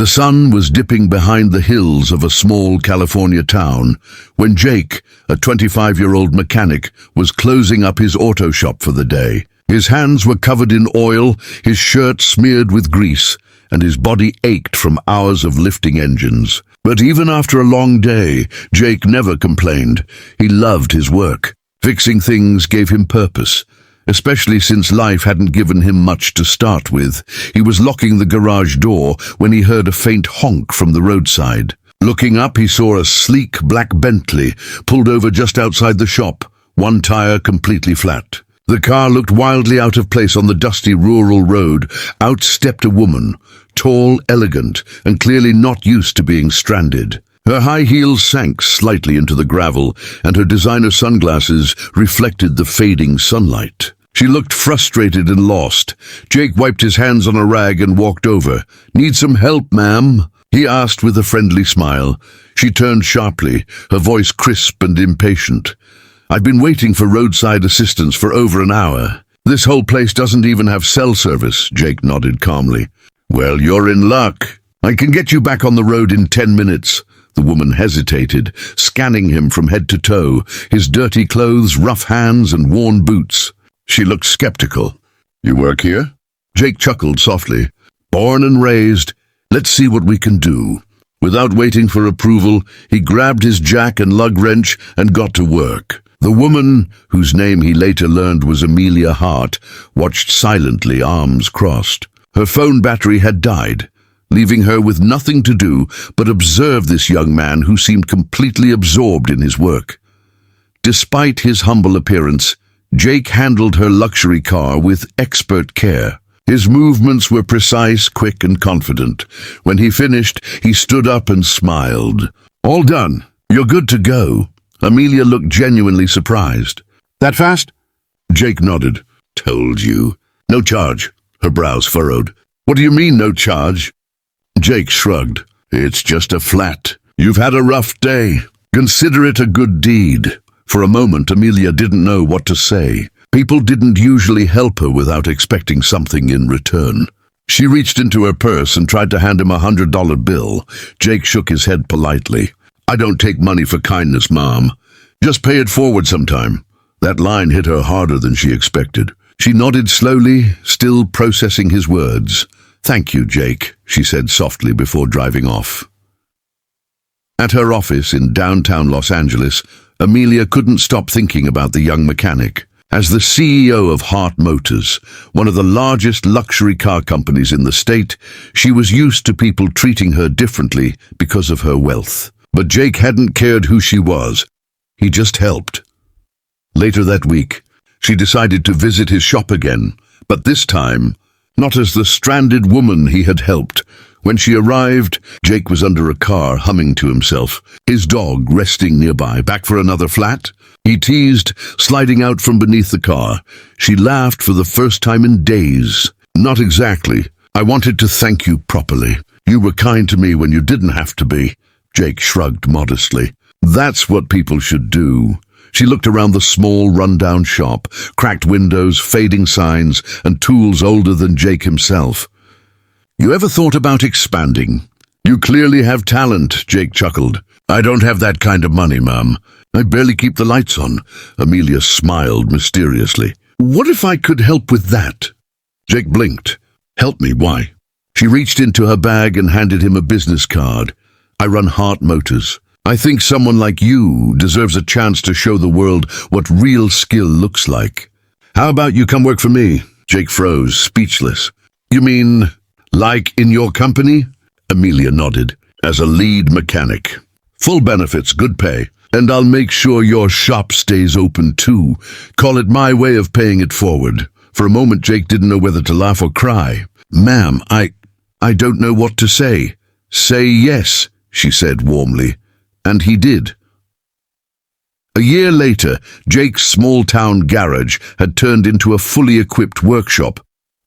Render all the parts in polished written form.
The sun was dipping behind the hills of a small California town when Jake, a 25-year-old mechanic, was closing up his auto shop for the day. His hands were covered in oil, his shirt smeared with grease, and his body ached from hours of lifting engines. But even after a long day, Jake never complained. He loved his work. Fixing things gave him purpose, especially since life hadn't given him much to start with. He was locking the garage door when he heard a faint honk from the roadside. Looking up, he saw a sleek black Bentley pulled over just outside the shop, one tire completely flat. The car looked wildly out of place on the dusty rural road. Out stepped a woman, tall, elegant, and clearly not used to being stranded. Her high heels sank slightly into the gravel, and her designer sunglasses reflected the fading sunlight. She looked frustrated and lost. Jake wiped his hands on a rag and walked over. "Need some help, ma'am?" he asked with a friendly smile. She turned sharply, her voice crisp and impatient. "I've been waiting for roadside assistance for over an hour. This whole place doesn't even have cell service," Jake nodded calmly. "Well, you're in luck. I can get you back on the road in 10 minutes. The woman hesitated, scanning him from head to toe, his dirty clothes, rough hands, and worn boots. She looked skeptical. "You work here?" Jake chuckled softly. "Born and raised. Let's see what we can do." Without waiting for approval, he grabbed his jack and lug wrench and got to work. The woman, whose name he later learned was Amelia Hart, watched silently, arms crossed. Her phone battery had died, leaving her with nothing to do but observe this young man who seemed completely absorbed in his work. Despite his humble appearance, Jake handled her luxury car with expert care. His movements were precise, quick, and confident. When he finished, he stood up and smiled. "All done. You're good to go." Amelia looked genuinely surprised. "That fast?" Jake nodded. "Told you." "No charge." Her brows furrowed. "What do you mean, no charge?" Jake shrugged. "It's just a flat. You've had a rough day. Consider it a good deed." For a moment, Amelia didn't know what to say. People didn't usually help her without expecting something in return. She reached into her purse and tried to hand him a $100 bill. Jake shook his head politely. "I don't take money for kindness, Mom. Just pay it forward sometime." That line hit her harder than she expected. She nodded slowly, still processing his words. "Thank you, Jake," she said softly before driving off. At her office in downtown Los Angeles, Amelia couldn't stop thinking about the young mechanic. As the CEO of Hart Motors, one of the largest luxury car companies in the state, she was used to people treating her differently because of her wealth. But Jake hadn't cared who she was. He just helped. Later that week, she decided to visit his shop again, but this time, not as the stranded woman he had helped. When she arrived, Jake was under a car, humming to himself, his dog resting nearby. "Back for another flat?" he teased, sliding out from beneath the car. She laughed for the first time in days. "Not exactly. I wanted to thank you properly. You were kind to me when you didn't have to be." Jake shrugged modestly. "That's what people should do." She looked around the small, run-down shop, cracked windows, fading signs, and tools older than Jake himself. "You ever thought about expanding?" "You clearly have talent," Jake chuckled. "I don't have that kind of money, Mom. I barely keep the lights on." Amelia smiled mysteriously. "What if I could help with that?" Jake blinked. "Help me, why?" She reached into her bag and handed him a business card. "I run Hart Motors. I think someone like you deserves a chance to show the world what real skill looks like. How about you come work for me?" Jake froze, speechless. "You mean, like in your company?" Amelia nodded. "As a lead mechanic. Full benefits, good pay. And I'll make sure your shop stays open too. Call it my way of paying it forward." For a moment, Jake didn't know whether to laugh or cry. "Ma'am, I don't know what to say." "Say yes," she said warmly. And he did. A year later, Jake's small-town garage had turned into a fully equipped workshop,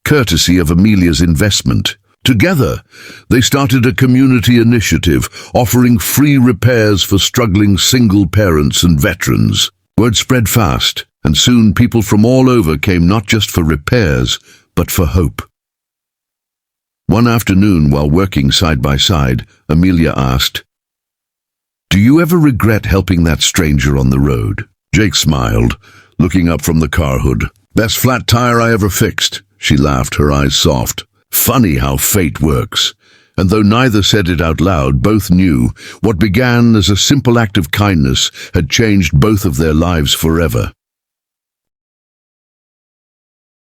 courtesy of Amelia's investment. Together, they started a community initiative offering free repairs for struggling single parents and veterans. Word spread fast, and soon people from all over came not just for repairs, but for hope. One afternoon, while working side by side, Amelia asked, "Do you ever regret helping that stranger on the road?" Jake smiled, looking up from the car hood. "Best flat tire I ever fixed," she laughed, her eyes soft. Funny how fate works. And though neither said it out loud, both knew what began as a simple act of kindness had changed both of their lives forever.